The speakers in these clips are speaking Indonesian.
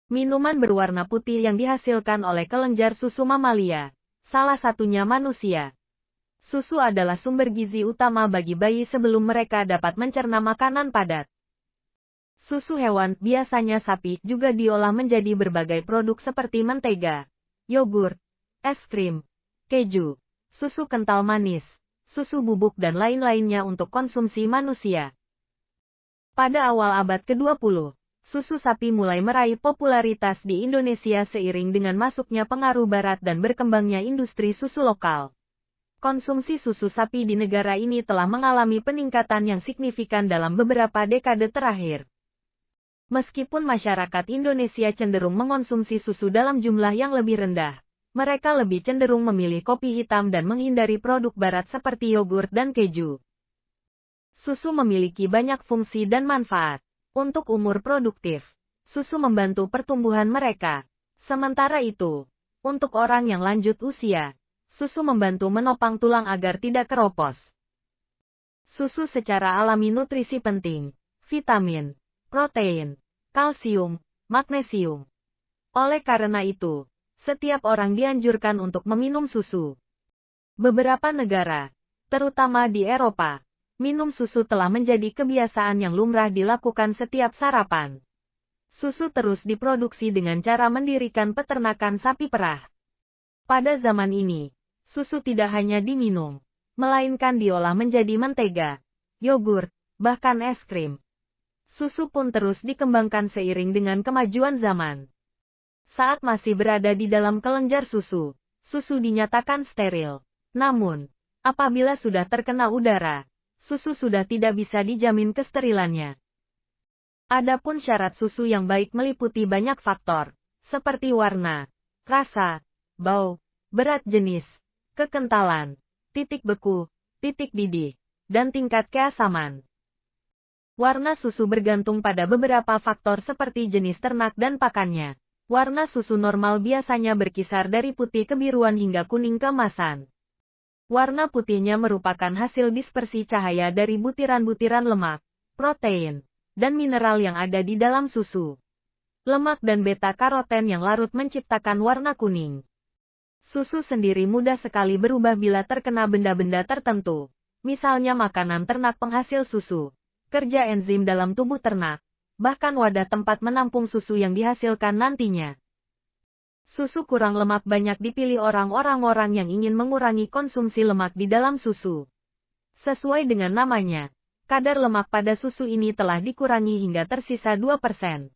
Minuman berwarna putih yang dihasilkan oleh kelenjar susu mamalia, salah satunya manusia. Susu adalah sumber gizi utama bagi bayi sebelum mereka dapat mencerna makanan padat. Susu hewan, biasanya sapi, juga diolah menjadi berbagai produk seperti mentega, yogurt, es krim, keju, susu kental manis, susu bubuk dan lain-lainnya untuk konsumsi manusia. Pada awal abad ke-20, susu sapi mulai meraih popularitas di Indonesia seiring dengan masuknya pengaruh barat dan berkembangnya industri susu lokal. Konsumsi susu sapi di negara ini telah mengalami peningkatan yang signifikan dalam beberapa dekade terakhir. Meskipun masyarakat Indonesia cenderung mengonsumsi susu dalam jumlah yang lebih rendah, mereka lebih cenderung memilih kopi hitam dan menghindari produk barat seperti yogurt dan keju. Susu memiliki banyak fungsi dan manfaat. Untuk umur produktif, susu membantu pertumbuhan mereka. Sementara itu, untuk orang yang lanjut usia, susu membantu menopang tulang agar tidak keropos. Susu secara alami nutrisi penting, vitamin, protein, kalsium, magnesium. Oleh karena itu, setiap orang dianjurkan untuk meminum susu. Beberapa negara, terutama di Eropa, minum susu telah menjadi kebiasaan yang lumrah dilakukan setiap sarapan. Susu terus diproduksi dengan cara mendirikan peternakan sapi perah. Pada zaman ini, susu tidak hanya diminum, melainkan diolah menjadi mentega, yogurt, bahkan es krim. Susu pun terus dikembangkan seiring dengan kemajuan zaman. Saat masih berada di dalam kelenjar susu, susu dinyatakan steril. Namun, apabila sudah terkena udara, susu sudah tidak bisa dijamin kesterilannya. Adapun syarat susu yang baik meliputi banyak faktor, seperti warna, rasa, bau, berat jenis, kekentalan, titik beku, titik didih, dan tingkat keasaman. Warna susu bergantung pada beberapa faktor seperti jenis ternak dan pakannya. Warna susu normal biasanya berkisar dari putih kebiruan hingga kuning keemasan. Warna putihnya merupakan hasil dispersi cahaya dari butiran-butiran lemak, protein, dan mineral yang ada di dalam susu. Lemak dan beta-karoten yang larut menciptakan warna kuning. Susu sendiri mudah sekali berubah bila terkena benda-benda tertentu, misalnya makanan ternak penghasil susu, kerja enzim dalam tubuh ternak, bahkan wadah tempat menampung susu yang dihasilkan nantinya. Susu kurang lemak banyak dipilih orang-orang yang ingin mengurangi konsumsi lemak di dalam susu. Sesuai dengan namanya, kadar lemak pada susu ini telah dikurangi hingga tersisa 2%.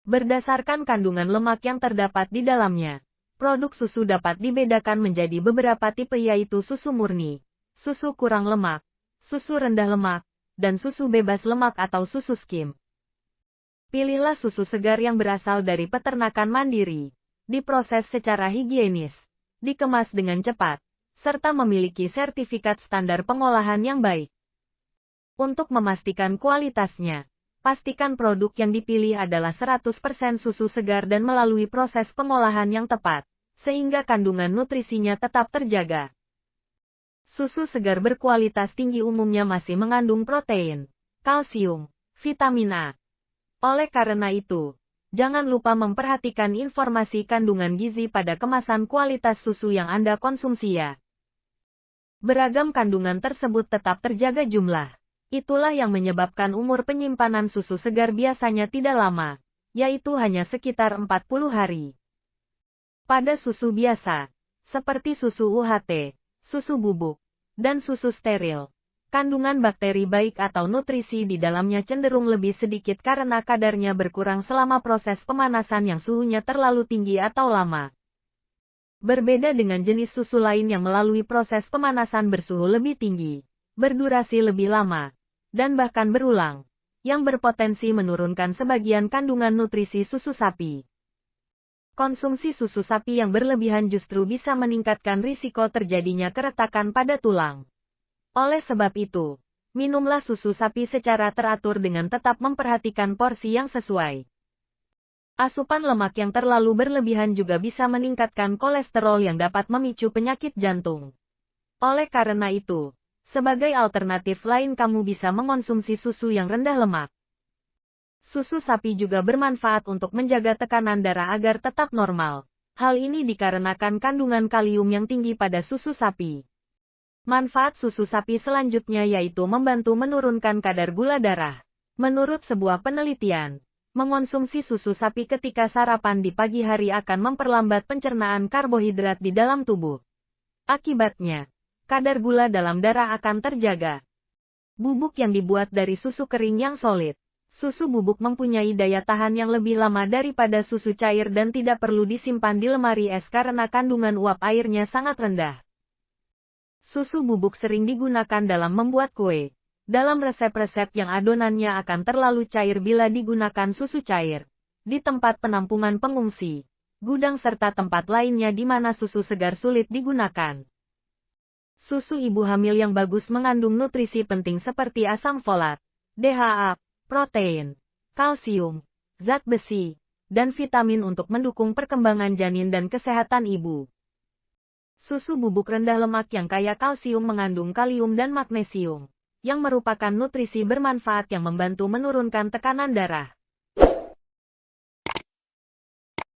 Berdasarkan kandungan lemak yang terdapat di dalamnya, produk susu dapat dibedakan menjadi beberapa tipe yaitu susu murni, susu kurang lemak, susu rendah lemak, dan susu bebas lemak atau susu skim. Pilihlah susu segar yang berasal dari peternakan mandiri, diproses secara higienis, dikemas dengan cepat, serta memiliki sertifikat standar pengolahan yang baik. Untuk memastikan kualitasnya, pastikan produk yang dipilih adalah 100% susu segar dan melalui proses pengolahan yang tepat, sehingga kandungan nutrisinya tetap terjaga. Susu segar berkualitas tinggi umumnya masih mengandung protein, kalsium, vitamin A. Oleh karena itu, jangan lupa memperhatikan informasi kandungan gizi pada kemasan kualitas susu yang Anda konsumsi ya. Beragam kandungan tersebut tetap terjaga jumlah. Itulah yang menyebabkan umur penyimpanan susu segar biasanya tidak lama, yaitu hanya sekitar 40 hari. Pada susu biasa, seperti susu UHT, susu bubuk, dan susu steril, kandungan bakteri baik atau nutrisi di dalamnya cenderung lebih sedikit karena kadarnya berkurang selama proses pemanasan yang suhunya terlalu tinggi atau lama. Berbeda dengan jenis susu lain yang melalui proses pemanasan bersuhu lebih tinggi, berdurasi lebih lama, dan bahkan berulang, yang berpotensi menurunkan sebagian kandungan nutrisi susu sapi. Konsumsi susu sapi yang berlebihan justru bisa meningkatkan risiko terjadinya keretakan pada tulang. Oleh sebab itu, minumlah susu sapi secara teratur dengan tetap memperhatikan porsi yang sesuai. Asupan lemak yang terlalu berlebihan juga bisa meningkatkan kolesterol yang dapat memicu penyakit jantung. Oleh karena itu, sebagai alternatif lain kamu bisa mengonsumsi susu yang rendah lemak. Susu sapi juga bermanfaat untuk menjaga tekanan darah agar tetap normal. Hal ini dikarenakan kandungan kalium yang tinggi pada susu sapi. Manfaat susu sapi selanjutnya yaitu membantu menurunkan kadar gula darah. Menurut sebuah penelitian, mengonsumsi susu sapi ketika sarapan di pagi hari akan memperlambat pencernaan karbohidrat di dalam tubuh. Akibatnya, kadar gula dalam darah akan terjaga. Bubuk yang dibuat dari susu kering yang solid. Susu bubuk mempunyai daya tahan yang lebih lama daripada susu cair dan tidak perlu disimpan di lemari es karena kandungan uap airnya sangat rendah. Susu bubuk sering digunakan dalam membuat kue. Dalam resep-resep yang adonannya akan terlalu cair bila digunakan susu cair. Di tempat penampungan pengungsi, gudang serta tempat lainnya di mana susu segar sulit digunakan. Susu ibu hamil yang bagus mengandung nutrisi penting seperti asam folat, DHA, protein, kalsium, zat besi, dan vitamin untuk mendukung perkembangan janin dan kesehatan ibu. Susu bubuk rendah lemak yang kaya kalsium mengandung kalium dan magnesium, yang merupakan nutrisi bermanfaat yang membantu menurunkan tekanan darah.